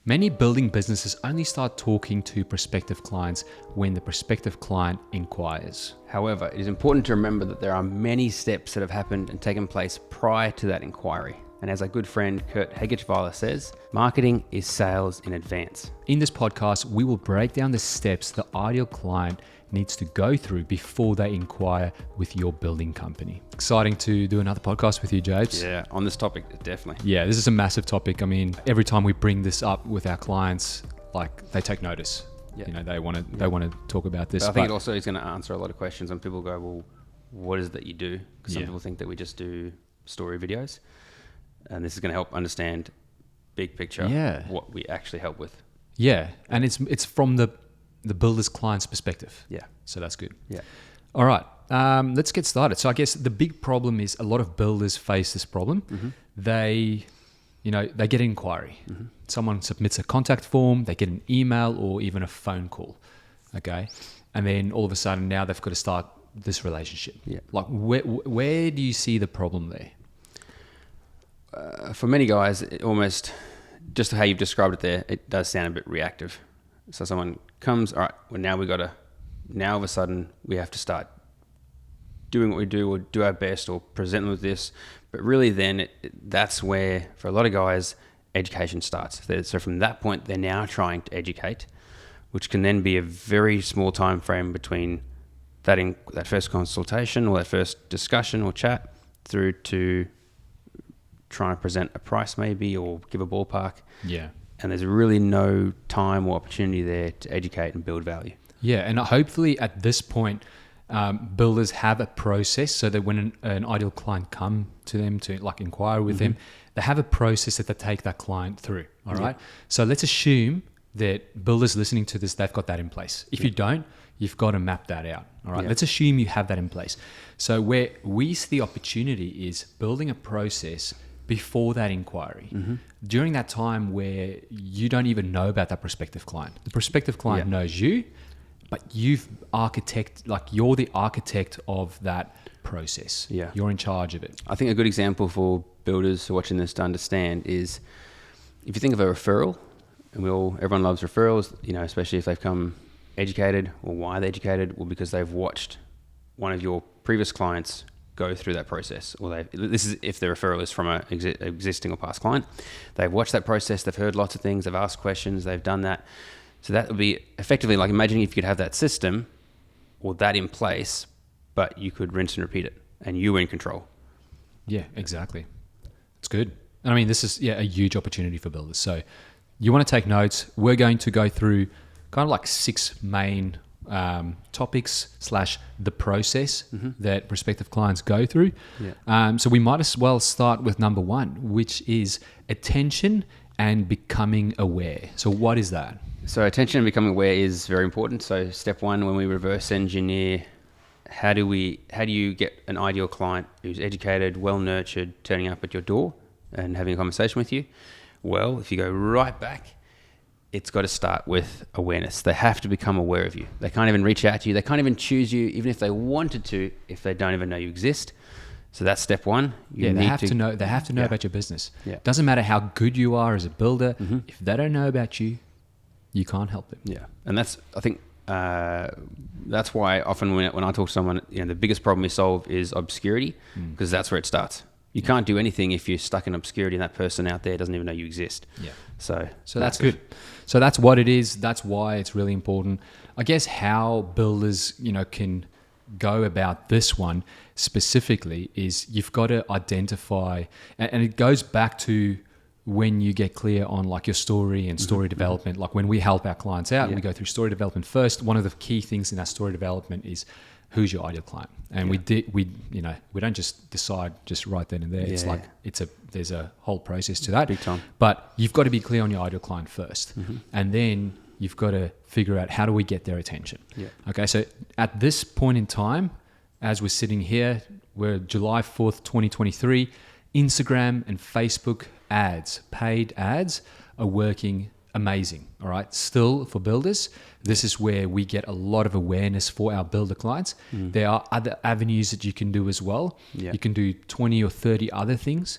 Many building businesses only start talking to prospective clients when the prospective client inquires. However, it is important to remember that there are many steps that have happened and taken place prior to that inquiry. And as our good friend Kurt Heggetweiler says, marketing is sales in advance. In this podcast, we will break down the steps the ideal client needs to go through before they inquire with your building company. Exciting to do another podcast with you, Jabes. Yeah, on this topic, definitely. Yeah, this is a massive topic. I mean, every time we bring this up with our clients, like they take notice. Yeah. You know, they want to talk about this. But I think it also is going to answer a lot of questions when people go, well, what is it that you do? Because some Yeah. people think that we just do story videos. And this is going to help understand big picture what we actually help with. Yeah, and it's from the builder's client's perspective. Yeah. So that's good. Yeah. All right, let's get started. So I guess the big problem is a lot of builders face this problem. Mm-hmm. They get an inquiry. Mm-hmm. Someone submits a contact form, they get an email or even a phone call. Okay. And then all of a sudden now they've got to start this relationship. Yeah. Like where do you see the problem there? For many guys, it almost, just how you've described it there, it does sound a bit reactive. So someone comes, all right, well now all of a sudden we have to start doing what we do or do our best or present them with this. But really then that's where, for a lot of guys, education starts. So from that point, they're now trying to educate, which can then be a very small time frame between that first consultation or that first discussion or chat through to trying to present a price maybe or give a ballpark. Yeah. And there's really no time or opportunity there to educate and build value. Yeah, and hopefully at this point, builders have a process so that when an ideal client come to them to like inquire with them, they have a process that they take that client through. All right. So let's assume that builders listening to this, they've got that in place. If you don't, you've got to map that out. All right. Yeah. Let's assume you have that in place. So where we see the opportunity is building a process before that inquiry, during that time where you don't even know about that prospective client. The prospective client knows you, but you're the architect of that process. Yeah. You're in charge of it. I think a good example for builders who are watching this to understand is if you think of a referral, and everyone loves referrals, especially if they've come educated, or why they're educated, well, because they've watched one of your previous clients go through that process, or this is if the referral is from an existing or past client. They've watched that process, they've heard lots of things, they've asked questions, they've done that. So that would be effectively like imagining if you could have that system or that in place, but you could rinse and repeat it and you were in control. Yeah, exactly. It's good. And I mean, this is a huge opportunity for builders. So you want to take notes. We're going to go through kind of like 6 main topics / the process that prospective clients go through. Yeah. So we might as well start with number 1, which is attention and becoming aware. So what is that? So attention and becoming aware is very important. So step 1, when we reverse engineer, how do you get an ideal client who's educated, well nurtured, turning up at your door and having a conversation with you? Well, if you go right back, it's got to start with awareness. They have to become aware of you. They can't even reach out to you. They can't even choose you, even if they wanted to, if they don't even know you exist. So that's step 1. They have to know about your business. Yeah. Doesn't matter how good you are as a builder. If they don't know about you, you can't help them. Yeah. And that's why often when I talk to someone, the biggest problem we solve is obscurity, because that's where it starts. You can't do anything if you're stuck in obscurity and that person out there doesn't even know you exist. Yeah. So that's good. So that's what it is. That's why it's really important. I guess how builders, can go about this one specifically is you've got to identify, and it goes back to when you get clear on like your story and story development. Like when we help our clients out, we go through story development first. One of the key things in our story development is who's your ideal client, and we don't just decide just right then and there. It's like there's a whole process to that. Big time. But you've got to be clear on your ideal client first, and then you've got to figure out how do we get their attention. Yeah. Okay, so at this point in time, as we're sitting here, we're July 4th, 2023. Instagram and Facebook ads, paid ads, are working amazing. All right. Still, for builders, this is where we get a lot of awareness for our builder clients. There are other avenues that you can do as well. Yeah. You can do 20 or 30 other things.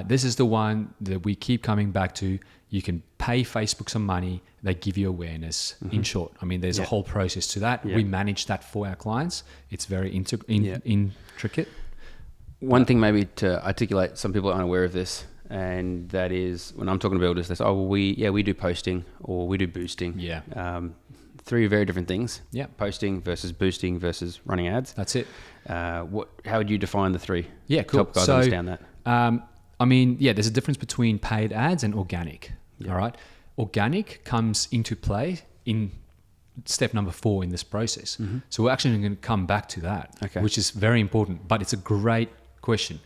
This is the one that we keep coming back to. You can pay Facebook some money. They give you awareness. In short, I mean, there's a whole process to that. We manage that for our clients. It's very intricate. One thing maybe to articulate, some people are unaware of this, and that is when I'm talking to builders, they say, oh, well, we do posting or we do boosting. Yeah. Three very different things. Yeah. Posting versus boosting versus running ads. That's it. How would you define the three? Yeah, cool. To help guys understand that. I mean, yeah, there's a difference between paid ads and organic. Yeah. All right. Organic comes into play in step number 4 in this process. So we're actually going to come back to that, which is very important, but it's a great question.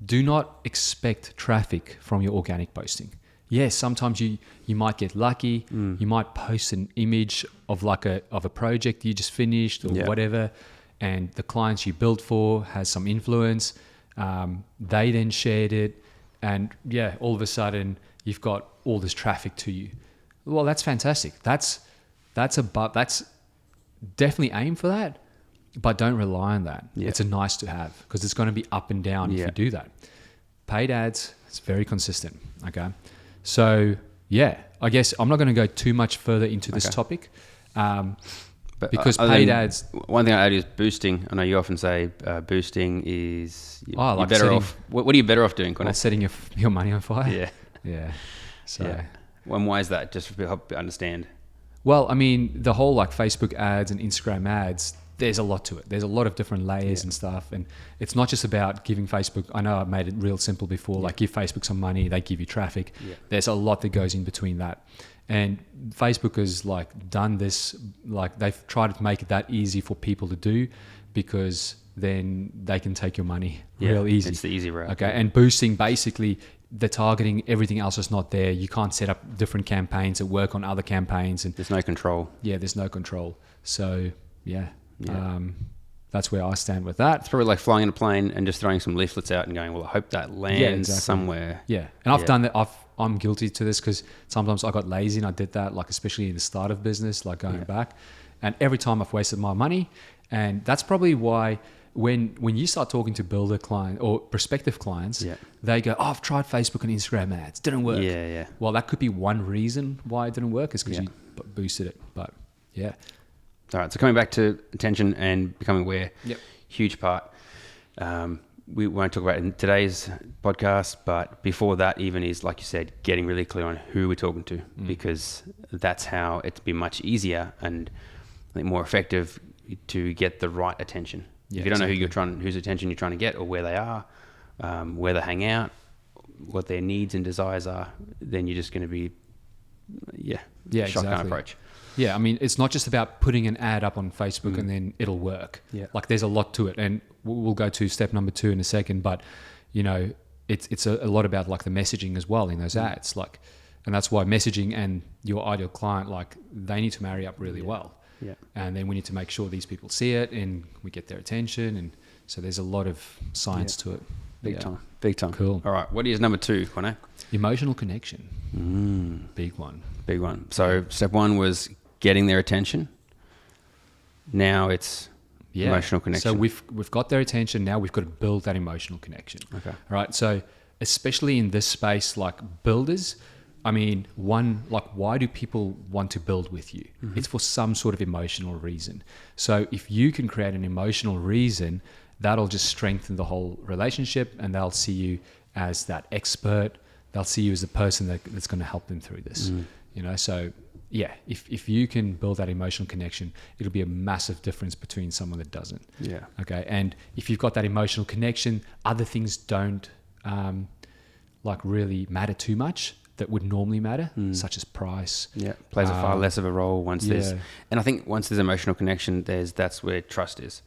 Do not expect traffic from your organic posting. Yes, sometimes you might get lucky. You might post an image of like a project you just finished or whatever, and the clients you built for has some influence. They then shared it, and all of a sudden you've got all this traffic to you. Well, that's fantastic. That's definitely aim for that, but don't rely on that. It's a nice to have because it's going to be up and down if you do that. Paid ads, it's very consistent. Okay. So I guess I'm not going to go too much further into this topic because paid ads. One thing I add is boosting. I know you often say boosting is like better off. What are you better off doing, Connor? Setting your money on fire. Yeah. So, and why is that? Just to help understand. Well, I mean, the whole like Facebook ads and Instagram ads, there's a lot to it. There's a lot of different layers and stuff. And it's not just about giving Facebook. I know I've made it real simple before, like give Facebook some money, they give you traffic. There's a lot that goes in between that. And Facebook has like done this, like they've tried to make it that easy for people to do because then they can take your money real easy. It's the easy route. Okay. And boosting, basically the targeting, everything else is not there. You can't set up different campaigns that work on other campaigns. And there's no control. Yeah, there's no control. So that's where I stand with that. It's probably like flying in a plane and just throwing some leaflets out and going, well, I hope that lands somewhere. Yeah. And I've done that. I'm guilty to this because sometimes I got lazy and I did that, like especially in the start of business, like going back. And every time I've wasted my money. And that's probably why when you start talking to builder client or prospective clients, they go, oh, I've tried Facebook and Instagram ads. Didn't work. Yeah. Well, that could be one reason why it didn't work is because you boosted it. But All right. So coming back to attention and becoming aware, huge part. We won't talk about it in today's podcast, but before that even is, like you said, getting really clear on who we're talking to because that's how it's been much easier and I think more effective to get the right attention. If you don't know whose attention you're trying to get or where they are, where they hang out, what their needs and desires are, then you're just going to be, shotgun approach. Yeah, I mean, it's not just about putting an ad up on Facebook and then it'll work. Yeah. Like there's a lot to it, and we'll go to step number 2 in a second. But it's a lot about like the messaging as well in those ads. Like, and that's why messaging and your ideal client, like they need to marry up really well. Yeah. And then we need to make sure these people see it and we get their attention. And so there's a lot of science to it. Big time. Cool. All right. What is number 2, Connor? Emotional connection. Big one. So step 1 was getting their attention. Now it's emotional connection. So we've got their attention. Now we've got to build that emotional connection. Okay. All right. So especially in this space, like builders, I mean, why do people want to build with you? It's for some sort of emotional reason. So if you can create an emotional reason, that'll just strengthen the whole relationship, and they'll see you as that expert. They'll see you as the person that's going to help them through this. So if you can build that emotional connection, it'll be a massive difference between someone that doesn't. Yeah. Okay. And if you've got that emotional connection, other things don't really matter too much that would normally matter, such as price. Yeah, plays a far less of a role once there's... And I think once there's emotional connection, that's where trust is.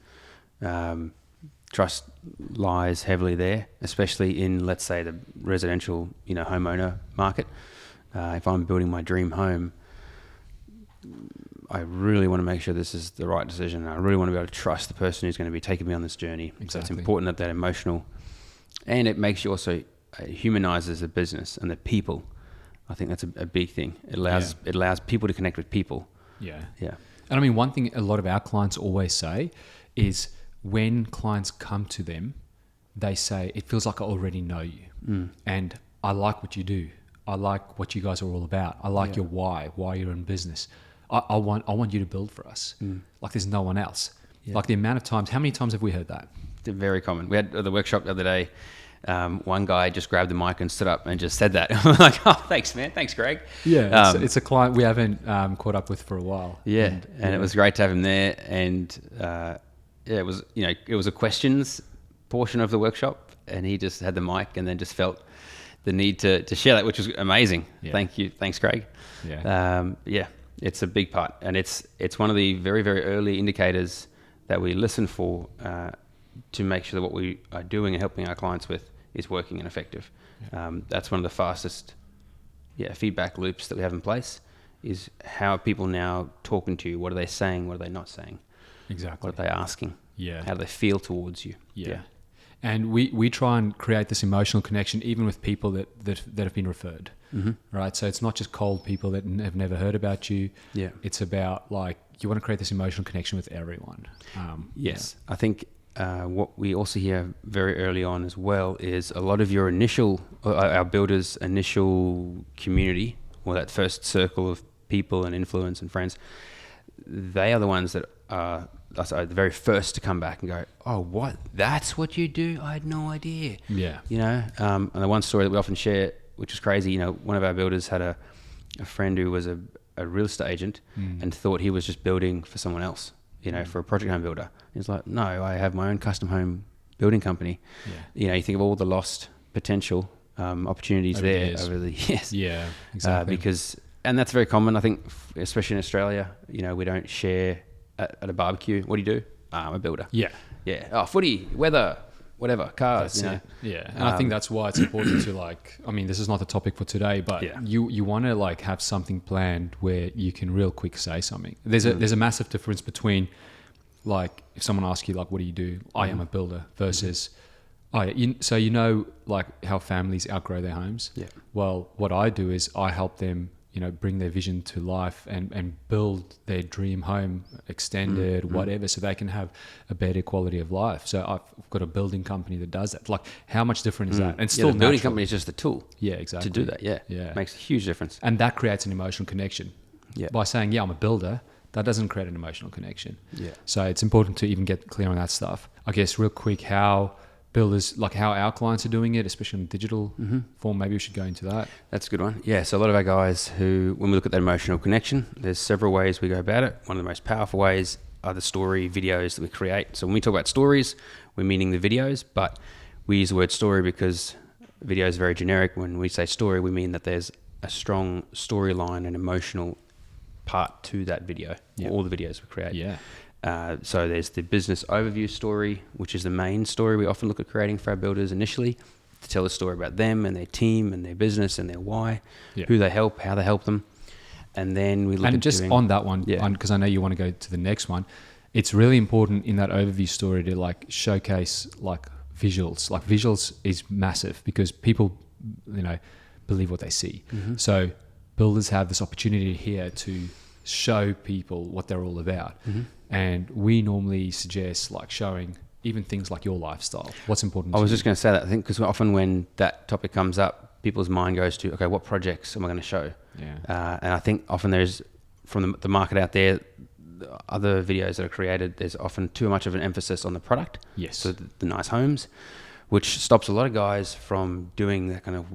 Trust lies heavily there, especially in, let's say, the residential, homeowner market. If I'm building my dream home, I really want to make sure this is the right decision. I really want to be able to trust the person who's going to be taking me on this journey. Exactly. So it's important that emotional... And it makes you also... It humanizes the business and the people. I think that's a big thing. It allows people to connect with people. Yeah. And I mean, one thing a lot of our clients always say is when clients come to them, they say, it feels like I already know you. And I like what you do. I like what you guys are all about. I like your why you're in business. I want you to build for us. Like there's no one else. Like the amount of times, how many times have we heard that? They're very common. We had the workshop the other day. One guy just grabbed the mic and stood up and just said that. I'm like, oh, thanks, man. Thanks, Greg. Yeah, it's a client we haven't caught up with for a while. Yeah, and it was great to have him there. And it was, it was a questions portion of the workshop, and he just had the mic and then just felt the need to share that, which was amazing. Yeah. Thank you. Thanks, Greg. Yeah. It's a big part, and it's one of the very, very early indicators that we listen for to make sure that what we are doing and helping our clients with is working and effective. That's one of the fastest feedback loops that we have in place, is how are people now talking to you? What are they saying? What are they not saying? Exactly. What are they asking? Yeah. How do they feel towards you? Yeah. And we try and create this emotional connection even with people that have been referred, right? So it's not just cold people that have never heard about you. Yeah. It's about like, you want to create this emotional connection with everyone. Yes. I think what we also hear very early on as well is a lot of your our builders' initial community, or that first circle of people and influence and friends, they are the ones that are the very first to come back and go, oh, what? That's what you do? I had no idea. Yeah. And the one story that we often share, which is crazy, one of our builders had a friend who was a real estate agent and thought he was just building for someone else, for a project home builder. He's like, no, I have my own custom home building company. Yeah. You think of all the lost potential opportunities over the years. Yeah, exactly. And that's very common, I think, especially in Australia. We don't share at a barbecue. What do you do? I'm a builder. Yeah. Yeah. Oh, footy, weather, whatever, cars. That's it. Yeah. And I think that's why it's important to this is not the topic for today, but you want to have something planned where you can real quick say something. There's a massive difference between if someone asks you what do you do? I am a builder versus how families outgrow their homes. Yeah. Well, what I do is I help them bring their vision to life and build their dream home, extended, whatever, so they can have a better quality of life. So I've got a building company that does that. How much different is that? And still, the building company is just the tool. Yeah, exactly. To do that, yeah. It makes a huge difference. And that creates an emotional connection. Yeah. By saying, I'm a builder, that doesn't create an emotional connection. Yeah. So it's important to even get clear on that stuff. I guess real quick, how builders, how our clients are doing it, especially in digital form. Maybe we should go into that. That's a good one. Yeah, so a lot of our guys who, when we look at that emotional connection, there's several ways we go about it. One of the most powerful ways are the story videos that we create. So when we talk about stories, we're meaning the videos, but we use the word story because video is very generic. When we say story, we mean that there's a strong storyline and emotional part to that video, all the videos we create. Yeah. So there's the business overview story, which is the main story we often look at creating for our builders initially, to tell a story about them and their team and their business and their why, who they help, how they help them. And then we look at just on that one, because I know you want to go to the next one, it's really important in that overview story to showcase visuals. Visuals is massive because people, believe what they see. So builders have this opportunity here to show people what they're all about. And we normally suggest showing even things like your lifestyle. What's important to you? I was just going to say that, I think, because often when that topic comes up, people's mind goes to, okay, what projects am I going to show? Yeah. And I think often there's, from the market out there, other videos that are created, there's often too much of an emphasis on the product. Yes. So the nice homes, which stops a lot of guys from doing that kind of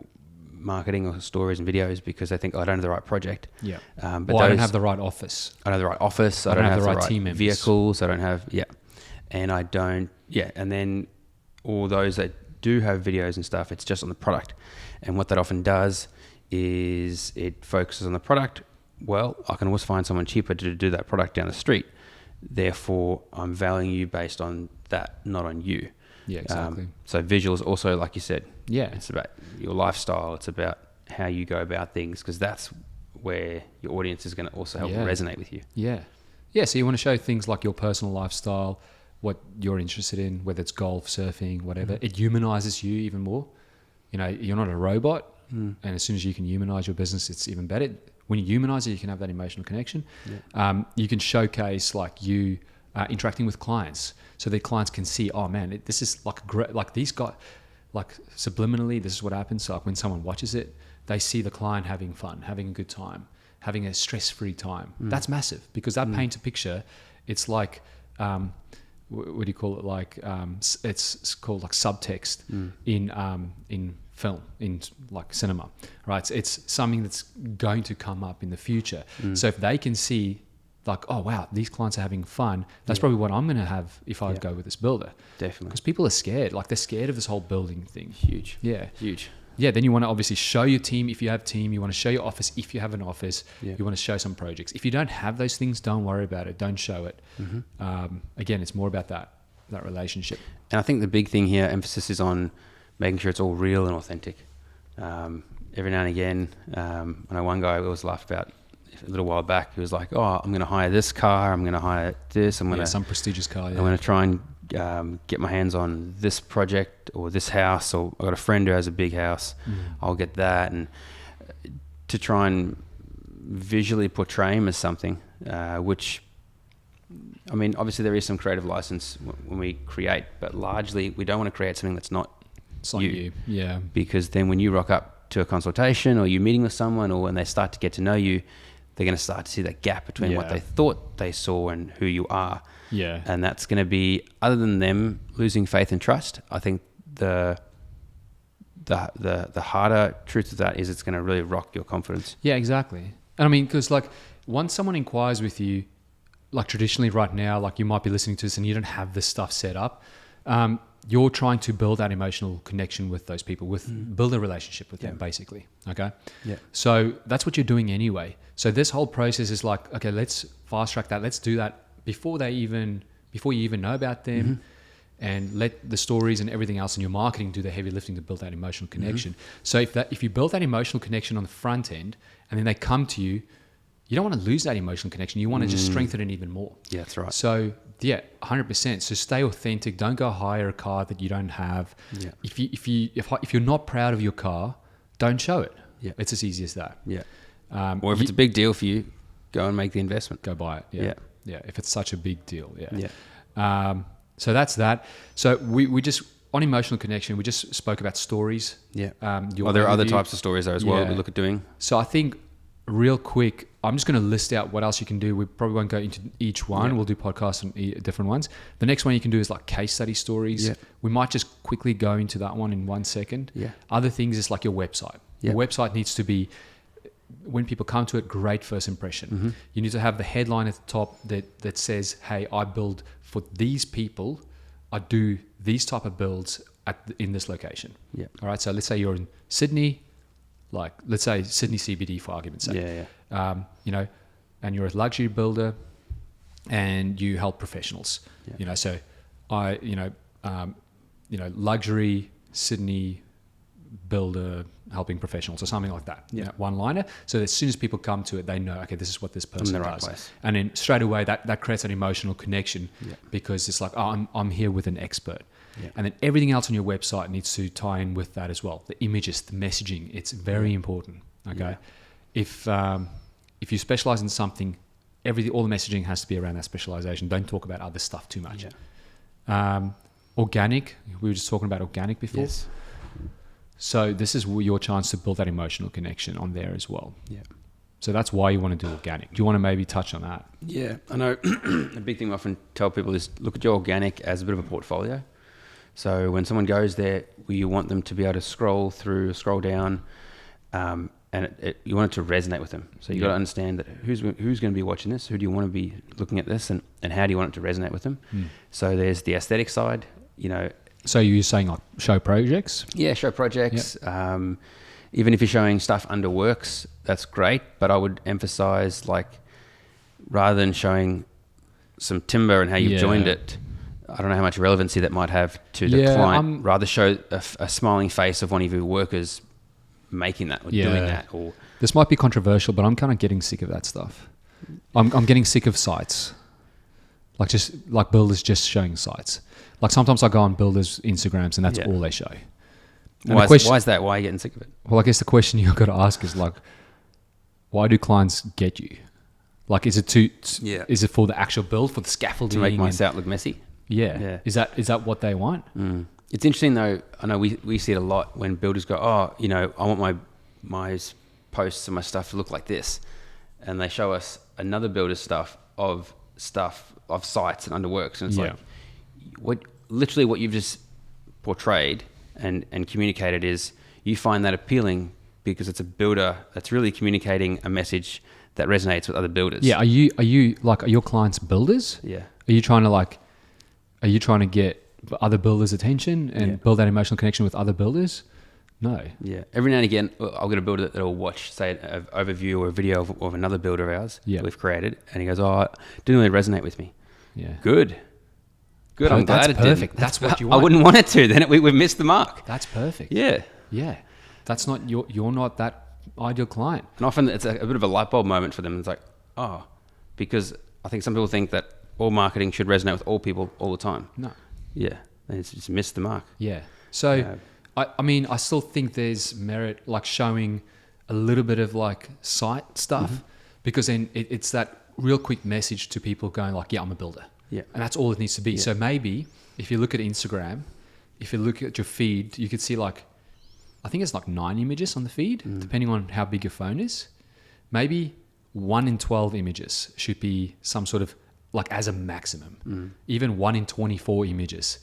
marketing or stories and videos because they think, I don't have the right project. Yeah. But I don't have the right office. I don't have the right office. I don't have the right team members. Vehicles. I don't have, and I don't, and then all those that do have videos and stuff, it's just on the product. And what that often does is it focuses on the product. Well, I can always find someone cheaper to do that product down the street. Therefore, I'm valuing you based on that, not on you. Yeah, exactly. So visuals also, like you said, it's about your lifestyle. It's about how you go about things, because that's where your audience is going to also help resonate with you. Yeah. So you want to show things like your personal lifestyle, what you're interested in, whether it's golf, surfing, whatever. It humanizes you even more. You're not a robot, and as soon as you can humanize your business, it's even better. When you humanize it, you can have that emotional connection. You can showcase you interacting with clients, so their clients can see, oh man, this is great. These guys, subliminally, this is what happens. So when someone watches it, they see the client having fun, having a good time, having a stress-free time. That's massive, because that paints a picture. It's like, what do you call it? Like, it's called like subtext in film, in like cinema, right? It's something that's going to come up in the future. So if they can see like, oh wow, these clients are having fun, that's probably what I'm going to have if I go with this builder. Definitely. Because people are scared. Like, they're scared of this whole building thing. Huge. Yeah. Huge. Yeah, then you want to obviously show your team if you have team. You want to show your office if you have an office. Yeah. You want to show some projects. If you don't have those things, don't worry about it. Don't show it. Again, it's more about that relationship. And I think the big thing here, emphasis is on making sure it's all real and authentic. Every now and again, I know one guy I always laughed about a little while back. He was like, "Oh, I'm going to hire this car. I'm going to hire this. I'm going to some prestigious car. Yeah. I'm going to try and get my hands on this project or this house. Or I've got a friend who has a big house. I'll get that." And to try and visually portray him as something, which, I mean, obviously there is some creative license when we create, but largely we don't want to create something that's not you. Yeah. Because then when you rock up to a consultation, or you're meeting with someone, or when they start to get to know you, they're going to start to see that gap between what they thought they saw and who you are. Yeah. And that's going to be, other than them losing faith and trust, I think the harder truth of that is it's going to really rock your confidence. Yeah, exactly. And I mean, because like once someone inquires with you, like traditionally right now, like you might be listening to this and you don't have this stuff set up. You're trying to build that emotional connection with those people, build a relationship with them, basically. Okay. Yeah. So that's what you're doing anyway. So this whole process is like, okay, let's fast track that. Let's do that before you even know about them, and let the stories and everything else in your marketing do the heavy lifting to build that emotional connection. So if you build that emotional connection on the front end, and then they come to you, you don't want to lose that emotional connection. You want to just strengthen it even more. Yeah, that's right. So yeah, 100%. So stay authentic. Don't go hire a car that you don't have. Yeah. If you're not proud of your car, don't show it. Yeah. It's as easy as that. Yeah. Or if it's a big deal for you, go and make the investment. Go buy it. Yeah. Yeah. If it's such a big deal. Yeah. Yeah. So that's that. So we just, on emotional connection, we just spoke about stories. Yeah. There are other types of stories there as well that we look at doing. So I think real quick, I'm just going to list out what else you can do. We probably won't go into each one. Yeah. We'll do podcasts on different ones. The next one you can do is like case study stories. Yeah. We might just quickly go into that one in 1 second. Yeah. Other things is like your website. Yeah. Your website needs to be, when people come to it, great first impression. You need to have the headline at the top that says, hey, I build for these people. I do these type of builds in this location. Yeah. All right. So let's say you're in Sydney, like let's say Sydney CBD for argument's sake. Yeah. And you're a luxury builder and you help professionals. Yeah. So luxury Sydney builder helping professionals or something like that. Yeah. One liner. So as soon as people come to it, they know, okay, this is what this person in the does. Right place. And then straight away that creates an emotional connection because it's like, oh, I'm here with an expert. Yeah. And then everything else on your website needs to tie in with that as well. The images, the messaging, it's very important. Okay. Yeah. If you specialize in something, all the messaging has to be around that specialization. Don't talk about other stuff too much. Yeah. Organic. We were just talking about organic before. Yes. So this is your chance to build that emotional connection on there as well. Yeah. So that's why you want to do organic. Do you want to maybe touch on that? Yeah, I know. A big thing I often tell people is look at your organic as a bit of a portfolio. So when someone goes there, you want them to be able to scroll down, and you want it to resonate with them. So you got to understand that who's going to be watching this, who do you want to be looking at this, and how do you want it to resonate with them. So there's the aesthetic side, So you're saying like show projects? Yeah, show projects. Yep. Even if you're showing stuff under works, that's great. But I would emphasize, like, rather than showing some timber and how you've joined it, I don't know how much relevancy that might have to the client. Rather show a smiling face of one of your workers making that or doing that. Or this might be controversial, but I'm kind of getting sick of that stuff. I'm getting sick of sites, like builders just showing sites. Like sometimes I go on builders' Instagrams and that's all they show. Why is that? Why are you getting sick of it? Well, I guess the question you've got to ask is like, why do clients get you? Like, is it is it for the actual build, for the scaffolding? To make my site look messy? Yeah. Is that what they want? It's interesting though. I know we see it a lot when builders go, I want my posts and my stuff look like this, and they show us another builder's stuff of sites and underworks, and it's like what you've just portrayed and communicated is you find that appealing because it's a builder that's really communicating a message that resonates with other builders. Yeah. Are your clients builders? Yeah. Are you trying to get other builders' attention and build that emotional connection with other builders? No. Yeah. Every now and again, I'll get a builder that'll watch, say, an overview or a video of another builder of ours that we've created, and he goes, "Oh, it didn't really resonate with me." Yeah. Good. I'm glad it perfect. didn't. That's what you want. I wouldn't want it to. Then we've missed the mark. That's perfect. Yeah. Yeah. That's not you're not that ideal client. And often it's a bit of a light bulb moment for them. It's like, oh, because I think some people think that all marketing should resonate with all people all the time. No. Yeah. And it's just missed the mark. Yeah. So, I still think there's merit, like showing a little bit of like site stuff, because then it's that real quick message to people going like, yeah, I'm a builder. Yeah. And that's all it needs to be. Yeah. So maybe if you look at Instagram, if you look at your feed, you could see like, I think it's like 9 images on the feed, depending on how big your phone is. Maybe 1 in 12 images should be some sort of like as a maximum. Even 1 in 24 images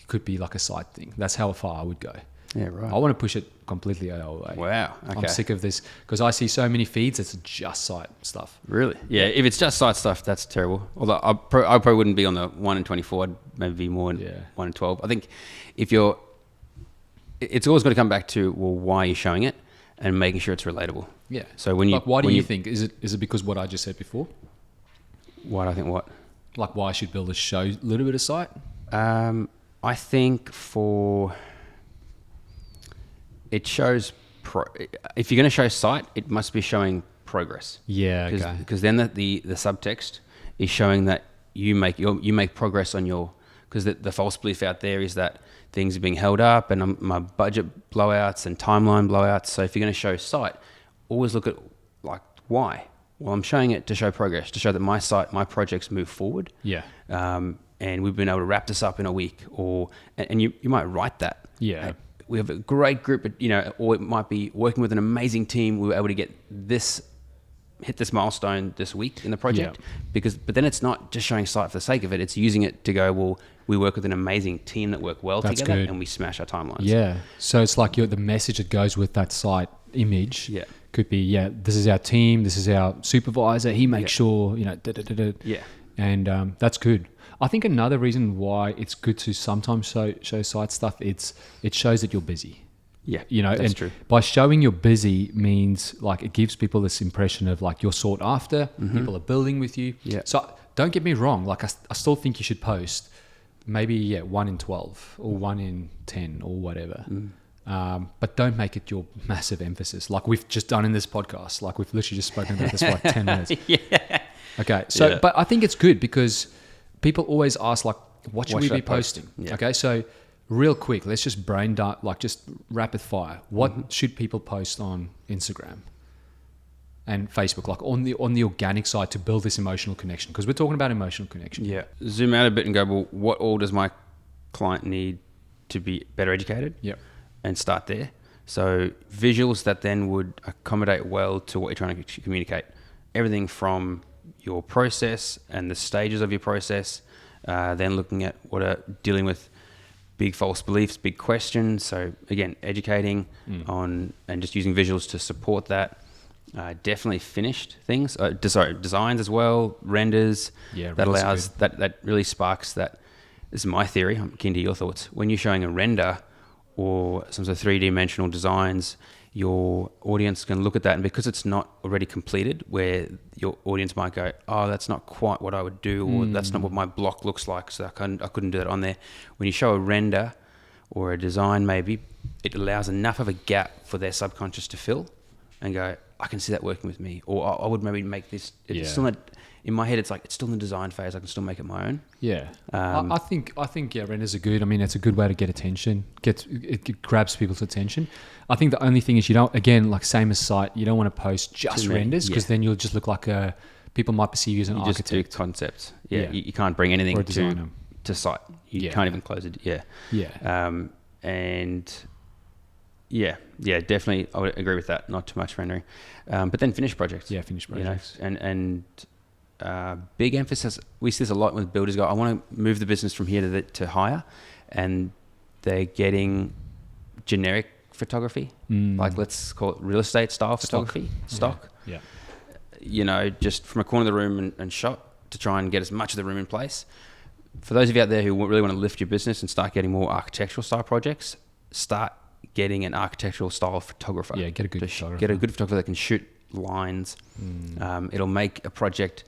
could be like a side thing. That's how far I would go. Yeah, right. I want to push it completely away. Wow. Okay. I'm sick of this because I see so many feeds. It's just site stuff. Really? Yeah. If it's just site stuff, that's terrible. Although I probably wouldn't be on the 1 in 24. I'd maybe be more 1 in 12. I think it's always got to come back to, well, why are you showing it, and making sure it's relatable. Yeah. So why do you think? Is it because what I just said before? Why do I think what? Like why should builders show a little bit of site? I think it shows if you're going to show site, it must be showing progress. Yeah, okay. Because then the subtext is showing that you make progress on your, because the false belief out there is that things are being held up and my budget blowouts and timeline blowouts. So if you're going to show site, always look at like why. Well, I'm showing it to show progress, to show that my projects move forward. Yeah. And we've been able to wrap this up in a week, and you might write that. Yeah. We have a great group, or it might be working with an amazing team. We were able to hit this milestone this week in the project, but then it's not just showing site for the sake of it. It's using it to go, well, we work with an amazing team that work well together, and we smash our timelines. Yeah. So it's like the message that goes with that site image. Yeah. Could be, this is our team. This is our supervisor. He makes sure, Yeah. And that's good. I think another reason why it's good to sometimes show site stuff, it shows that you're busy. Yeah, that's true. By showing you're busy means like it gives people this impression of like you're sought after, people are building with you. Yeah. So don't get me wrong, like I still think you should post maybe 1 in 12 or 1 in 10 or whatever. But don't make it your massive emphasis like we've just done in this podcast. Like we've literally just spoken about this for like 10 minutes. Yeah. Okay. So, but I think it's good because people always ask like, what should we be posting? Yeah. Okay. So real quick, let's just brain dart, like just rapid fire. What should people post on Instagram and Facebook, like on the organic side to build this emotional connection? Because we're talking about emotional connection. Yeah. Zoom out a bit and go, well, what all does my client need to be better educated? Yeah. And start there. So visuals that then would accommodate well to what you're trying to communicate. Everything from your process and the stages of your process, then looking at dealing with big false beliefs, big questions. So again, educating on and just using visuals to support that. Definitely finished things. Designs as well, renders. Yeah, that allows that really sparks that. This is my theory. I'm keen to your thoughts. When you're showing a render or some sort of 3D-dimensional designs, your audience can look at that, and because it's not already completed, where your audience might go, oh, that's not quite what I would do, or that's not what my block looks like, so I couldn't do that on there. When you show a render or a design, maybe it allows enough of a gap for their subconscious to fill and go, I can see that working with me, or I would maybe make this. It's still not, in my head, it's like it's still in the design phase. I can still make it my own. Yeah, I think renders are good. I mean, it's a good way to get attention. It grabs people's attention. I think the only thing is you don't, again, like same as site, you don't want to post just renders because then you'll just look like people might perceive you as an architect. Just do concepts. Yeah. You can't bring anything to site. You can't even close it. Yeah. Yeah. And Yeah, definitely. I would agree with that. Not too much rendering, but then finished projects. Yeah, finished projects. And big emphasis. We see this a lot with builders. Go, I want to move the business from here to hire, and they're getting generic photography, like let's call it real estate style photography, stock. Yeah. You know, just from a corner of the room and shot to try and get as much of the room in place. For those of you out there who really want to lift your business and start getting more architectural style projects, start getting an architectural style photographer. Yeah, get a good photographer. Get a good photographer that can shoot lines. It'll make a project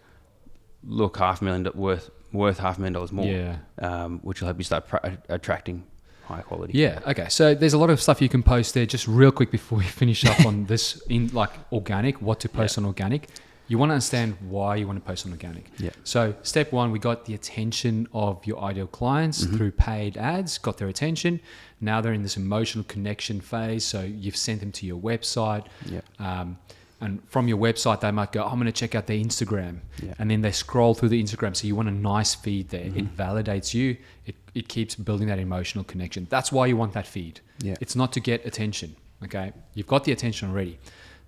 look $500,000 worth $500,000 more. Yeah. Which will help you start attracting high quality. Yeah. Okay. So there's a lot of stuff you can post there. Just real quick before we finish up on this, in like organic, what to post on organic. You want to understand why you want to post on organic. Yeah. So step one, we got the attention of your ideal clients through paid ads, got their attention. Now they're in this emotional connection phase. So you've sent them to your website. Yeah. And from your website, they might go, I'm going to check out their Instagram. Yeah. And then they scroll through the Instagram. So you want a nice feed there. It validates you. It keeps building that emotional connection. That's why you want that feed. Yeah. It's not to get attention. Okay. You've got the attention already.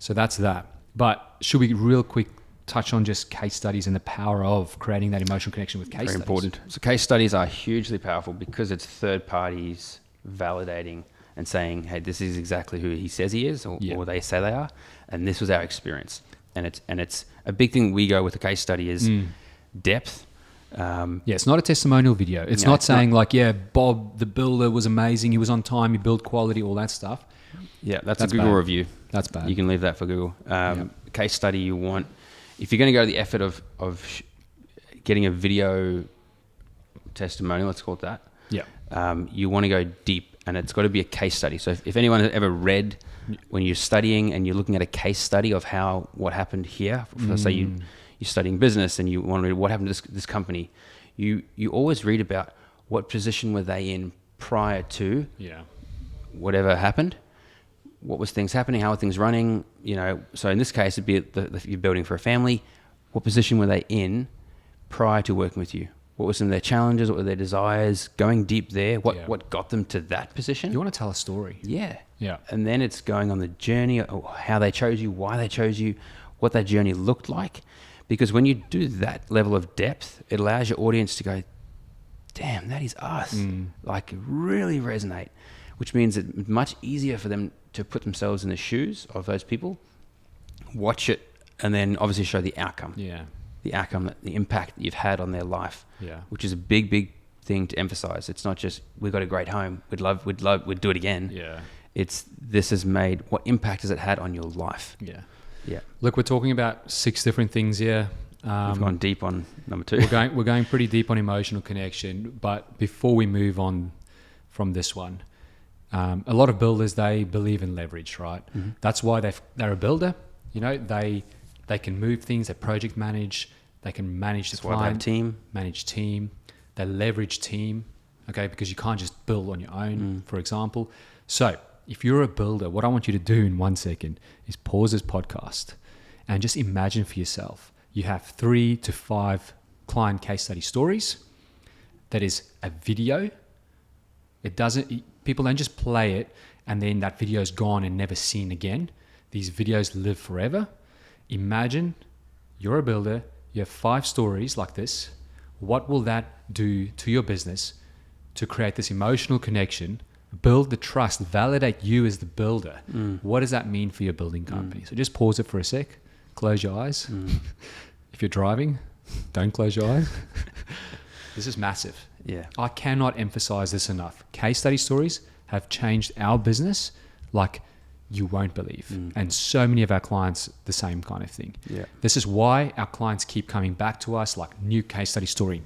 So that's that. But should we real quick touch on just case studies and the power of creating that emotional connection with case studies? Very important. So case studies are hugely powerful because it's third parties validating and saying, hey, this is exactly who he says he is or they say they are. And this was our experience. And it's a big thing we go with a case study is depth. It's not a testimonial video. It's not saying Bob, the builder was amazing. He was on time. He built quality, all that stuff. Yeah, that's a Google bad. review. That's bad. You can leave that for Google. Case study you want, if you're going to go to the effort of getting a video testimonial, let's call it that. Yeah. You want to go deep, and it's got to be a case study. So if anyone has ever read, when you're studying and you're looking at a case study of what happened here, say you're studying business and you want to read what happened to this company, you always read about what position were they in prior to whatever happened. What was things happening? How are things running? You know, so in this case, it'd be you're building for a family. What position were they in prior to working with you? What were some of their challenges? What were their desires? Going deep there. What got them to that position? You want to tell a story. Yeah. Yeah. And then it's going on the journey, how they chose you, why they chose you, what that journey looked like. Because when you do that level of depth, it allows your audience to go, damn, that is us. Like really resonate, which means it's much easier for them to put themselves in the shoes of those people, watch it, and then obviously show the outcome. Yeah. The outcome, the impact that you've had on their life. Yeah. Which is a big, big thing to emphasize. It's not just, we've got a great home, we'd do it again. Yeah. It's, this has made, what impact has it had on your life? Yeah. Yeah. Look, we're talking about 6 different things here. We've gone deep on number 2. We're going pretty deep on emotional connection, but before we move on from this one, a lot of builders, they believe in leverage, right? That's why they're a builder. You know, they can move things, they project manage, they can manage the client, manage team, they leverage team, okay, because you can't just build on your own, for example. So if you're a builder, what I want you to do in 1 second is pause this podcast and just imagine for yourself, you have 3 to 5 client case study stories. That is a video. People don't just play it and then that video is gone and never seen again. These videos live forever. Imagine you're a builder, you have 5 stories like this. What will that do to your business to create this emotional connection, build the trust, validate you as the builder? What does that mean for your building company? So just pause it for a sec, close your eyes. If you're driving, don't close your eyes. This is massive. Yeah. I cannot emphasize this enough. Case study stories have changed our business like you won't believe. And so many of our clients, the same kind of thing. Yeah. This is why our clients keep coming back to us like new case study story,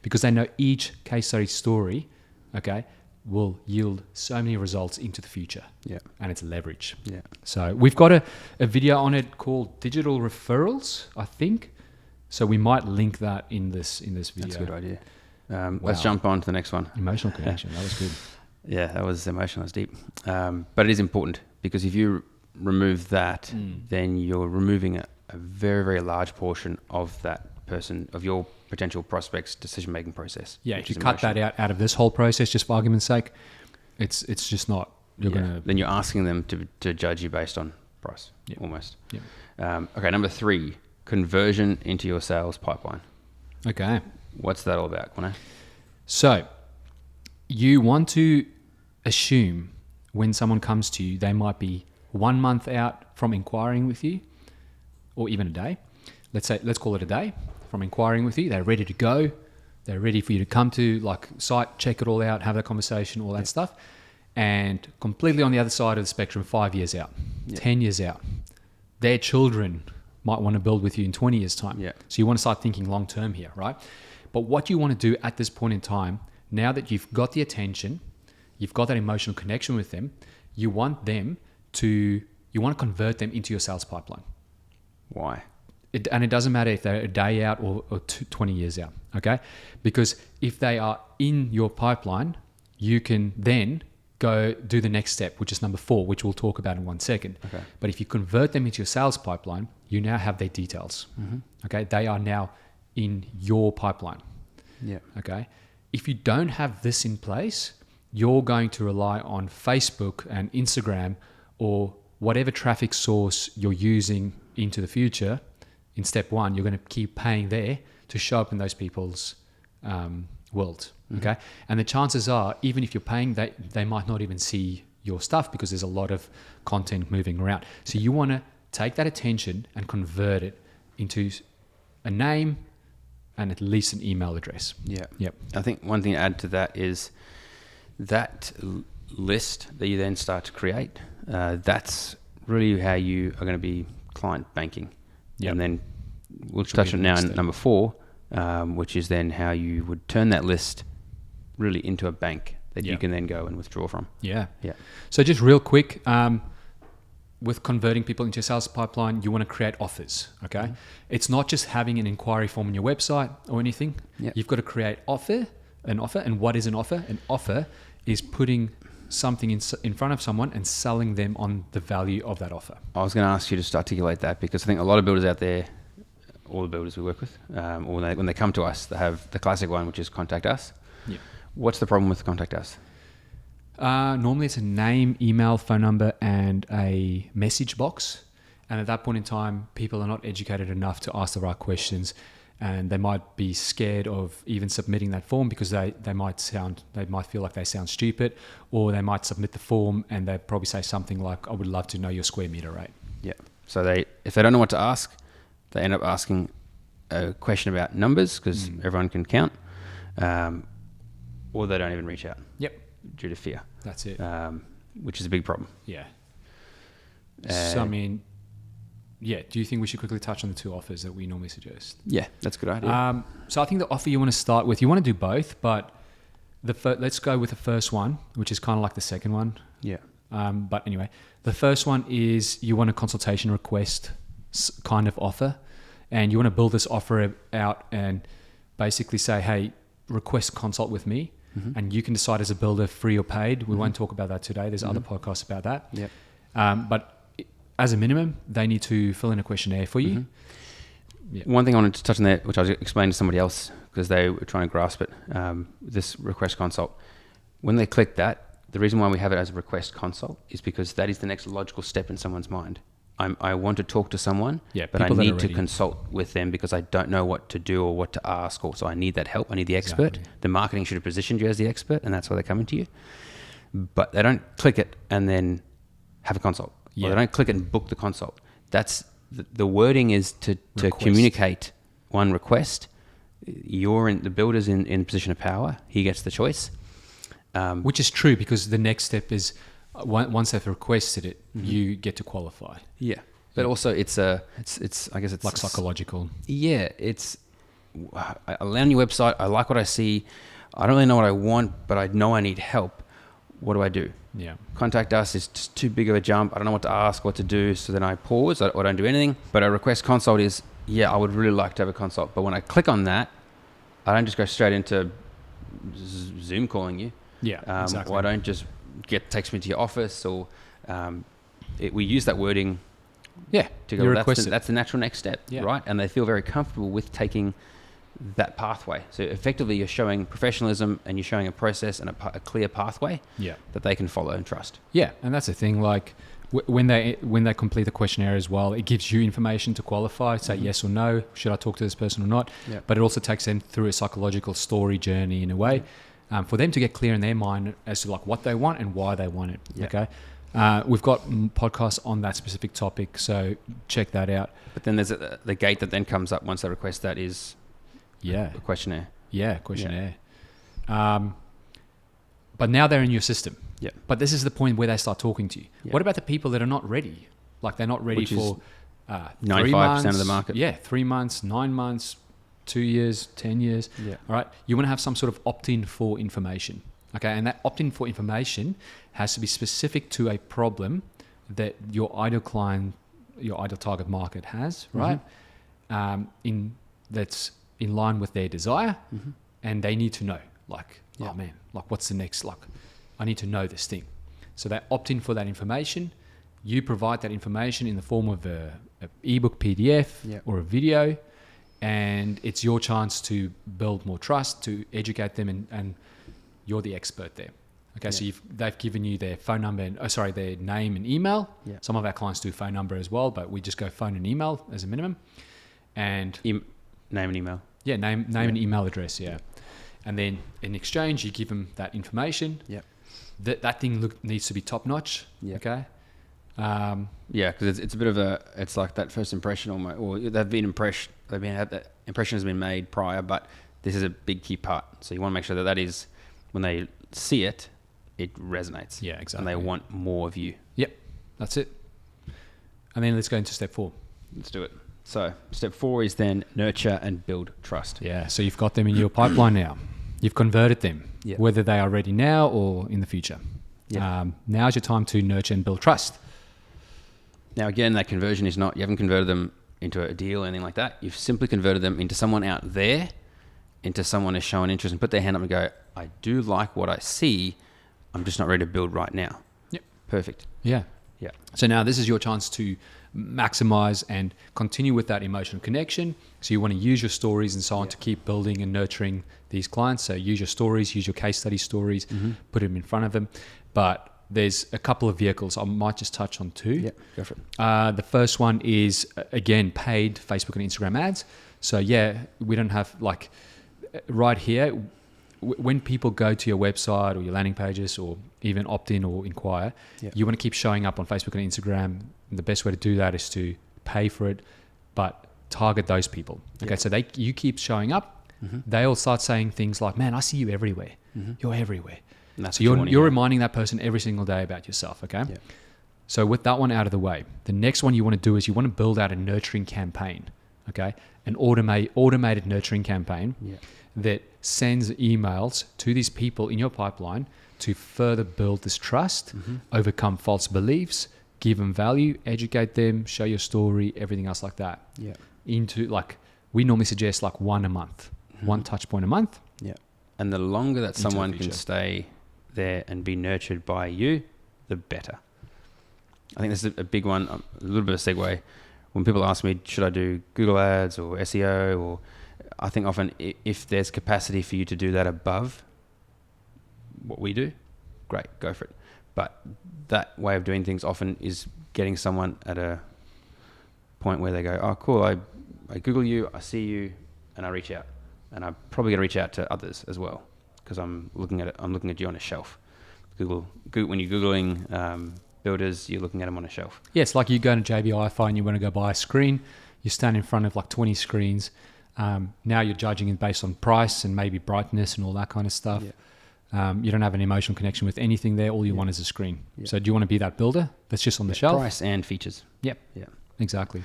because they know each case study story, okay, will yield so many results into the future. Yeah. And it's leverage. Yeah. So we've got a video on it called Digital Referrals, I think. So we might link that in this video. That's a good idea. Let's jump on to the next one. Emotional connection. That was good. Yeah, that was emotional. That's deep. But it is important because if you remove that, then you're removing a very, very large portion of that person, of your potential prospect's decision-making process. Yeah, if you cut that out of this whole process, just for argument's sake, it's just not Then you're asking them to judge you based on price, almost. Okay, number 3, conversion into your sales pipeline. Okay. What's that all about, Connor? So you want to assume when someone comes to you, they might be 1 month out from inquiring with you, or even a day. Let's call it a day from inquiring with you. They're ready to go. They're ready for you to come to like site, check it all out, have that conversation, all that stuff. And completely on the other side of the spectrum, 5 years out, 10 years out, their children might want to build with you in 20 years' time. So you want to start thinking long term here, right? But what you want to do at this point in time, now that you've got the attention, you've got that emotional connection with them, you want to convert them into your sales pipeline. Why? And it doesn't matter if they're a day out or 20 years out, okay? Because if they are in your pipeline, you can then go do the next step, which is number 4, which we'll talk about in 1 second. Okay. But if you convert them into your sales pipeline, you now have their details, okay? They are now in your pipeline, okay? If you don't have this in place, you're going to rely on Facebook and Instagram or whatever traffic source you're using into the future. In step 1, you're going to keep paying there to show up in those people's world, okay? And the chances are, even if you're paying, they might not even see your stuff because there's a lot of content moving around. So you want to take that attention and convert it into a name and at least an email address. I think one thing to add to that is that list that you then start to create, that's really how you are going to be client banking. And then we'll touch on now in number 4, which is then how you would turn that list really into a bank that you can then go and withdraw from. So just real quick, with converting people into your sales pipeline, you want to create offers, okay? It's not just having an inquiry form on your website or anything. You've got to create an offer. And what is an offer? An offer is putting something in front of someone and selling them on the value of that offer. I was going to ask you to articulate that because I think a lot of builders out there, all the builders we work with, or when they come to us, they have the classic one, which is contact us. What's the problem with contact us? Normally it's a name, email, phone number, and a message box. And at that point in time, people are not educated enough to ask the right questions. And they might be scared of even submitting that form because they might feel like they sound stupid, or they might submit the form and they probably say something like, "I would love to know your square meter rate." So if they don't know what to ask, they end up asking a question about numbers because everyone can count, or they don't even reach out. Due to fear. That's it. Which is a big problem. So I mean, do you think we should quickly touch on the 2 offers that we normally suggest? That's a good idea. So I think the offer you want to start with, you want to do both, but let's go with the first one, which is kind of like the second one. But anyway, the first one is you want a consultation request kind of offer, and you want to build this offer out and basically say, hey, request consult with me, and you can decide as a builder, free or paid. We won't talk about that today. There's other podcasts about that. But as a minimum, they need to fill in a questionnaire for you. One thing I wanted to touch on there, which I was explaining to somebody else because they were trying to grasp it, this request consult. When they click that, the reason why we have it as a request consult is because that is the next logical step in someone's mind. I want to talk to someone, but I need to consult with them because I don't know what to do or what to ask, or so I need that help. I need the expert. The marketing should have positioned you as the expert, and that's why they're coming to you. But they don't click it and then have a consult. Or they don't click it and book the consult. That's the wording is to communicate one request. The builder's in position of power. He gets the choice. Which is true because the next step is once they've requested it, you get to qualify. But also it's I guess it's like psychological. I land on your website. I like what I see. I don't really know what I want, but I know I need help. What do I do? Contact us is just too big of a jump. I don't know what to ask, what to do. So then I pause. I don't do anything. But a request consult is, I would really like to have a consult. But when I click on that, I don't just go straight into Zoom calling you. Exactly. Or I don't just text me to your office, or we use that wording. To go. That's the natural next step, right? And they feel very comfortable with taking that pathway. So effectively, you're showing professionalism and you're showing a process and a clear pathway that they can follow and trust. Yeah, and that's the thing. Like when they complete the questionnaire as well, it gives you information to qualify, say yes or no, should I talk to this person or not? Yeah. But it also takes them through a psychological story journey in a way, for them to get clear in their mind as to like what they want and why they want it. Yeah. Okay. We've got podcasts on that specific topic, so check that out. But then there's the gate that then comes up once they request that is a questionnaire. Yeah, questionnaire. Yeah. But now they're in your system. Yeah. But this is the point where they start talking to you. Yeah. What about the people that are not ready? Like they're not ready Which for 95% of the market. Yeah, 3 months, 9 months, 2 years, 10 years. Yeah. All right. You want to have some sort of opt-in for information. Okay. And that opt-in for information has to be specific to a problem that your ideal client, your ideal target market has, right? That's in line with their desire, and they need to know, like, oh man, like what's the next, like, I need to know this thing. So they opt in for that information. You provide that information in the form of a ebook PDF or a video, and it's your chance to build more trust, to educate them, and you're the expert there. Okay, so they've given you their phone number and their name and email. Yeah. Some of our clients do phone number as well, but we just go phone and email as a minimum. And name and email. Yeah, name and email address. Yeah, and then in exchange, you give them that information. Yeah, that thing needs to be top notch. Yeah. Okay. Because it's a bit of it's like that first impression, or that impression has been made prior, but this is a big key part. So you want to make sure that is when they see it, it resonates. Yeah, exactly. And they want more of you. Yep, that's it. And then let's go into step 4. Let's do it. So step 4 is then nurture and build trust. Yeah, so you've got them in your pipeline now. You've converted them, whether they are ready now or in the future. Yeah. Now's your time to nurture and build trust. Now, again, that conversion is not, you haven't converted them into a deal or anything like that. You've simply converted them into someone out there, into someone who's showing interest and put their hand up and go, I do like what I see. I'm just not ready to build right now. Yep. Perfect. Yeah. Yeah. So now this is your chance to maximize and continue with that emotional connection. So you want to use your stories and so on to keep building and nurturing these clients. So use your stories, use your case study stories, put them in front of them. But there's a couple of vehicles. I might just touch on 2. Yeah, go for it. The first one is, again, paid Facebook and Instagram ads. So we don't have like right here, when people go to your website or your landing pages or even opt in or inquire, you want to keep showing up on Facebook and Instagram. And the best way to do that is to pay for it, but target those people. Okay, so you keep showing up. They'll start saying things like, man, I see you everywhere. You're everywhere. So you're reminding that person every single day about yourself, okay? Yeah. So with that one out of the way, the next one you want to do is you want to build out a nurturing campaign, okay? An automated nurturing campaign that sends emails to these people in your pipeline to further build this trust, overcome false beliefs, give them value, educate them, show your story, everything else like that. Yeah. Into like, we normally suggest like one a month, one touch point a month. Yeah. And the longer that someone can stay there and be nurtured by you, the better. I think this is a big one, a little bit of a segue. When people ask me, should I do Google ads or SEO, or I think often if there's capacity for you to do that above what we do, great, go for it. But that way of doing things often is getting someone at a point where they go, oh, cool, I Google you, I see you, and I reach out. And I'm probably going to reach out to others as well, because I'm looking at you on a shelf. Google when you're Googling builders, you're looking at them on a shelf. Yeah, it's like you go to JBI and you want to go buy a screen. You stand in front of like 20 screens. Now you're judging it based on price and maybe brightness and all that kind of stuff. Yeah. You don't have an emotional connection with anything there. All you want is a screen. Yeah. So do you want to be that builder that's just on the shelf? Price and features. Yep. Yeah. Exactly.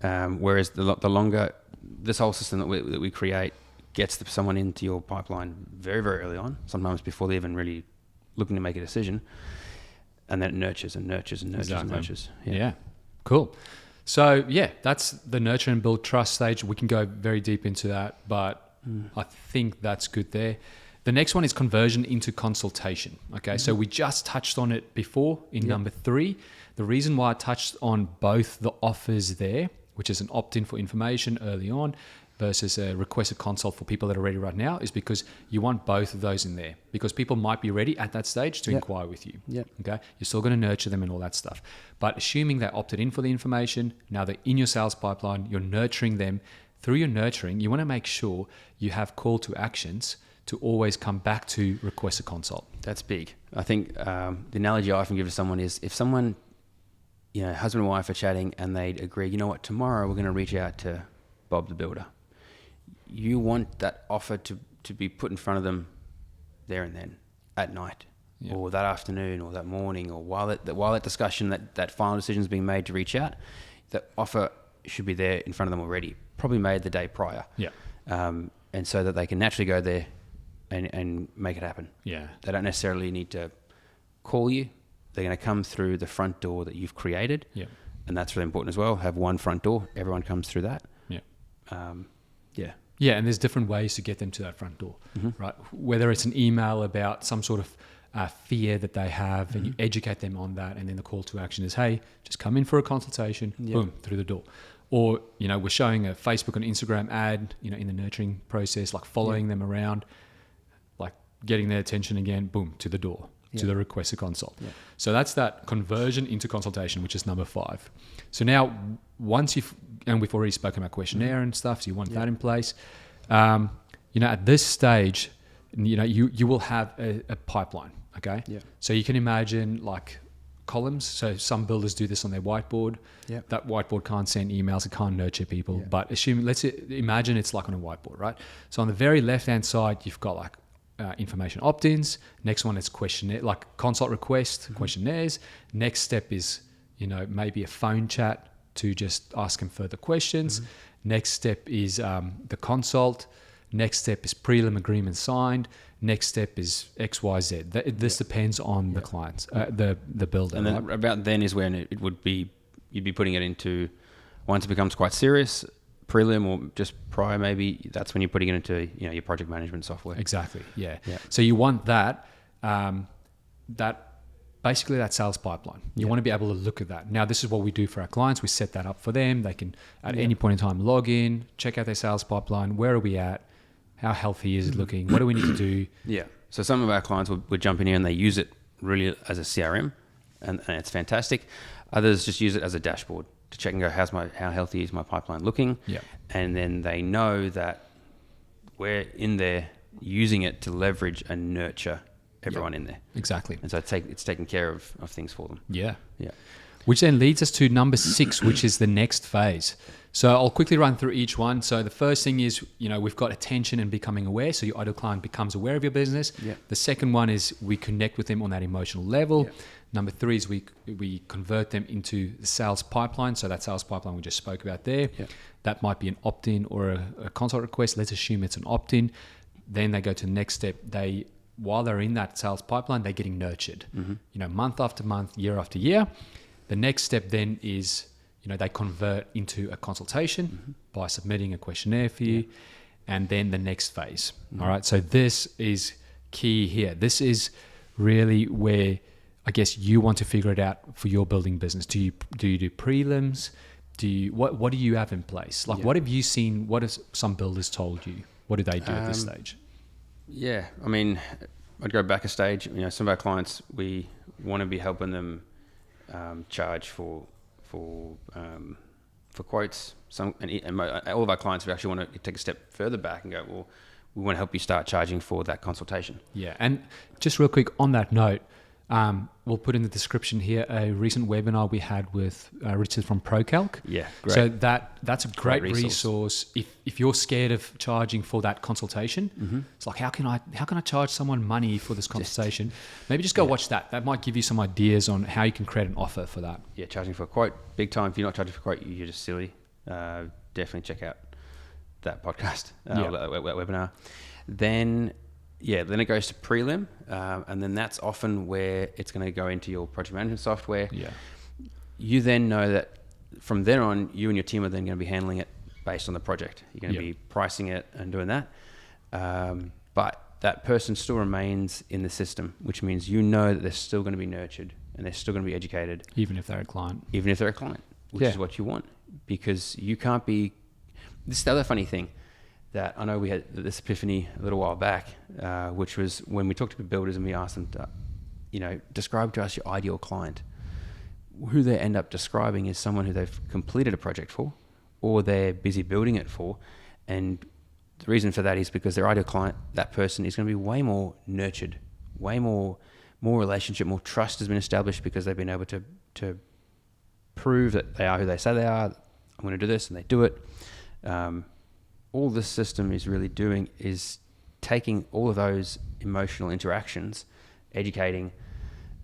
Whereas the longer this whole system that we create gets someone into your pipeline very, very early on, sometimes before they're even really looking to make a decision, and then it nurtures and nurtures and nurtures and nurtures. Yeah. Cool. So that's the nurture and build trust stage. We can go very deep into that, but I think that's good there. The next one is conversion into consultation. Okay, so we just touched on it before in number 3. The reason why I touched on both the offers there, which is an opt-in for information early on, versus a requested consult for people that are ready right now is because you want both of those in there, because people might be ready at that stage to inquire with you. Okay. You're still going to nurture them and all that stuff. But assuming they opted in for the information, now they're in your sales pipeline, you're nurturing them. Through your nurturing, you want to make sure you have call to actions to always come back to request a consult. That's big. I think the analogy I often give to someone is if someone, husband and wife are chatting and they'd agree, you know what, tomorrow we're going to reach out to Bob the builder. You want that offer to be put in front of them there and then at night or that afternoon or that morning, or while that discussion, that final decision is being made to reach out, the offer should be there in front of them already, probably made the day prior. And so that they can naturally go there and make it happen. They don't necessarily need to call you. They're going to come through the front door that you've created. And that's really important as well. Have one front door. Everyone comes through that. And there's different ways to get them to that front door, right? Whether it's an email about some sort of fear that they have, and you educate them on that, and then the call to action is, hey, just come in for a consultation, boom, through the door. Or, we're showing a Facebook and Instagram ad, in the nurturing process, like following them around, like getting their attention again, boom, to the door, to the request a consult. So that's that conversion into consultation, which is number 5. So now once and we've already spoken about questionnaire and stuff, so you want that in place. At this stage, you will have a pipeline, okay? So you can imagine like columns. So some builders do this on their whiteboard. That whiteboard can't send emails, it can't nurture people. But imagine it's like on a whiteboard, right? So on the very left-hand side, you've got like information opt-ins. Next one is questionnaire, like consult request, questionnaires. Next step is, maybe a phone chat to just ask them further questions. Next step is the consult. Next step is prelim agreement signed. Next step is XYZ. This depends on the clients, the builder. And then about then is when it would be, you'd be putting it into, once it becomes quite serious, prelim or just prior maybe, that's when you're putting it into your project management software. Exactly. So you want that basically that sales pipeline. You want to be able to look at that. Now, this is what we do for our clients. We set that up for them. They can at any point in time log in, check out their sales pipeline. Where are we at? How healthy is it looking? What do we need to do? So some of our clients would jump in here and they use it really as a CRM, and it's fantastic. Others just use it as a dashboard to check and go, how healthy is my pipeline looking? And then they know that we're in there using it to leverage and nurture everyone in there. Exactly. And so it's taking care of things for them. Which then leads us to number 6, which is the next phase. So I'll quickly run through each one. So the first thing is, we've got attention and becoming aware. So your ideal client becomes aware of your business. The second one is we connect with them on that emotional level. Number 3 is we convert them into the sales pipeline. So that sales pipeline we just spoke about there. That might be an opt-in or a consult request. Let's assume it's an opt-in. Then they go to the next step. While they're in that sales pipeline, they're getting nurtured, month after month, year after year. The next step then is, they convert into a consultation by submitting a questionnaire for you, and then the next phase. All right. So this is key here. This is really where I guess you want to figure it out for your building business. Do you do prelims? What do you have in place? Like, what have you seen? What have some builders told you? What do they do at this stage? I mean, I'd go back a stage. Some of our clients, we want to be helping them charge for quotes. And all of our clients, we actually want to take a step further back and go, well, we want to help you start charging for that consultation. And just real quick on that note, we'll put in the description here a recent webinar we had with Richard from ProCalc. Great. So that's a great resource. If you're scared of charging for that consultation, it's like, how can I charge someone money for this consultation? Maybe just go watch that. That might give you some ideas on how you can create an offer for that. Charging for a quote, big time. If you're not charging for a quote, you're just silly. Definitely check out that podcast, webinar. Then it goes to prelim, and then that's often where it's going to go into your project management software. You then know that from then on, you and your team are then going to be handling it based on the project. You're going to be pricing it and doing that. But that person still remains in the system, which means that they're still going to be nurtured and they're still going to be educated. Even if they're a client. Which is what you want. Because you can't be... This is the other funny thing. that I know we had this epiphany a little while back, which was when we talked to builders and we asked them to, describe to us your ideal client. Who they end up describing is someone who they've completed a project for, or they're busy building it for. And the reason for that is because their ideal client, that person, is going to be way more nurtured, way more relationship, more trust has been established because they've been able to prove that they are who they say they are. I'm going to do this, and they do it. All this system is really doing is taking all of those emotional interactions, educating,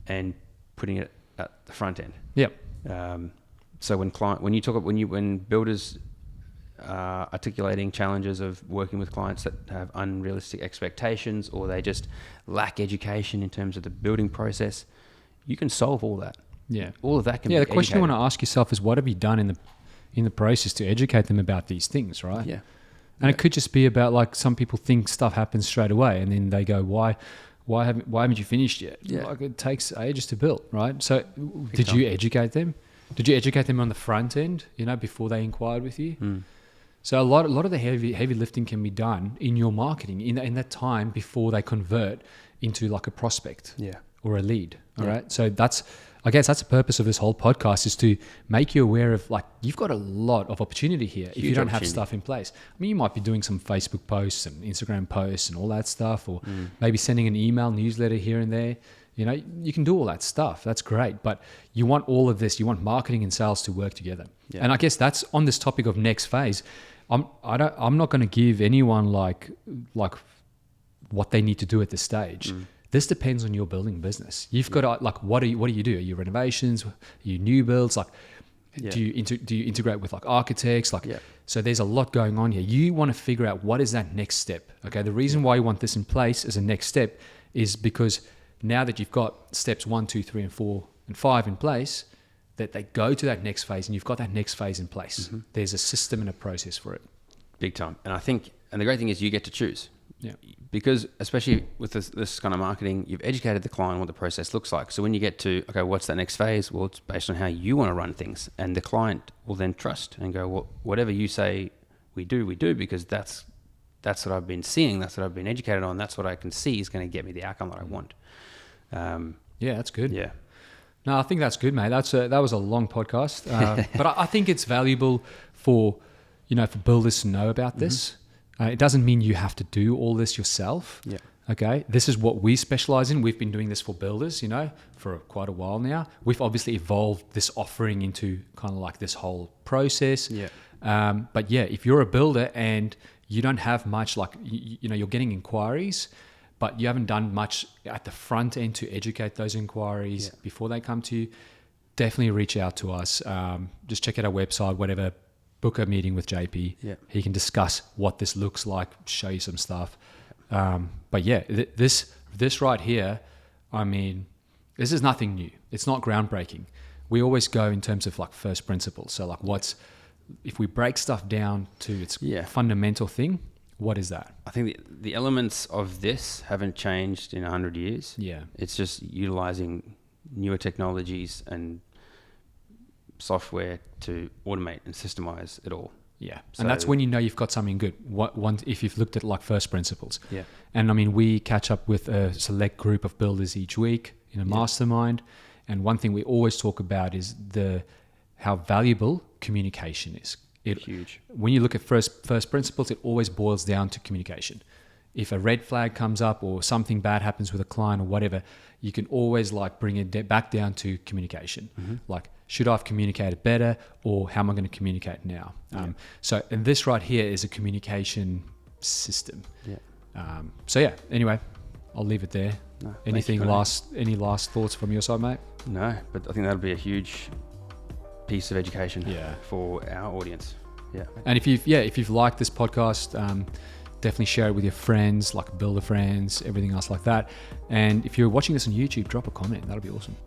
and putting it at the front end. Yep. So when builders are articulating challenges of working with clients that have unrealistic expectations, or they just lack education in terms of the building process, you can solve all that. Yeah. All of that can be the question you educated. want to ask yourself is, what have you done in the process to educate them about these things, right? Yeah. And it could just be about, like, some people think stuff happens straight away, and then they go, why haven't you finished yet? Yeah. Like, it takes ages to build, right? So did time. you educate them? Did you educate them on the front end, before they inquired with you? So a lot of the heavy lifting can be done in your marketing in that time before they convert into like a prospect or a lead. All right. So I guess that's the purpose of this whole podcast, is to make you aware of, like, you've got a lot of opportunity here if you don't have stuff in place. I mean, you might be doing some Facebook posts and Instagram posts and all that stuff, or maybe sending an email newsletter here and there. You can do all that stuff. That's great. But you want all of this. You want marketing and sales to work together. Yeah. And I guess that's on this topic of next phase. I'm not going to give anyone like what they need to do at this stage. This depends on your building business. You've got to, like, what do you do? Are you renovations? Are you new builds? Like, do you integrate with, like, architects? Like, so there's a lot going on here. You want to figure out what is that next step. Okay. The reason why you want this in place as a next step is because now that you've got steps 1, 2, 3, and 4, and 5 in place, that they go to that next phase, and you've got that next phase in place. There's a system and a process for it. Big time. And the great thing is you get to choose. Yeah. Because especially with this kind of marketing, you've educated the client on what the process looks like. So when you get to, okay, what's that next phase? Well, it's based on how you want to run things. And the client will then trust and go, well, whatever you say we do, because that's what I've been seeing. That's what I've been educated on. That's what I can see is going to get me the outcome that I want. Yeah, that's good. Yeah. No, I think that's good, mate. That was a long podcast. But I think it's valuable for builders to know about this. It doesn't mean you have to do all this yourself. Yeah. Okay. This is what we specialize in. We've been doing this for builders, for quite a while now. We've obviously evolved this offering into kind of like this whole process. Yeah. But yeah, if you're a builder and you don't have much, like, you're getting inquiries, but you haven't done much at the front end to educate those inquiries before they come to you, definitely reach out to us. Just check out our website, whatever. Book a meeting with JP. Yeah. He can discuss what this looks like, show you some stuff. But yeah, this right here, I mean, this is nothing new. It's not groundbreaking. We always go in terms of, like, first principles. So, like, if we break stuff down to its fundamental thing, what is that? I think the elements of this haven't changed in 100 years. Yeah. It's just utilizing newer technologies and software to automate and systemize it all. Yeah. So, and that's when you've got something good. If you've looked at, like, first principles. Yeah. And I mean, we catch up with a select group of builders each week in a mastermind. And one thing we always talk about is how valuable communication is. Huge. When you look at first principles, it always boils down to communication. If a red flag comes up or something bad happens with a client or whatever, you can always, like, bring it back down to communication. Like, should I have communicated better, or how am I going to communicate now? So, and this right here is a communication system. Yeah. So yeah, anyway, I'll leave it there. No, any last thoughts from your side, mate? No, but I think that'll be a huge piece of education for our audience. Yeah. And if you've liked this podcast, definitely share it with your friends, like builder friends, everything else like that. And if you're watching this on YouTube, drop a comment. That'll be awesome.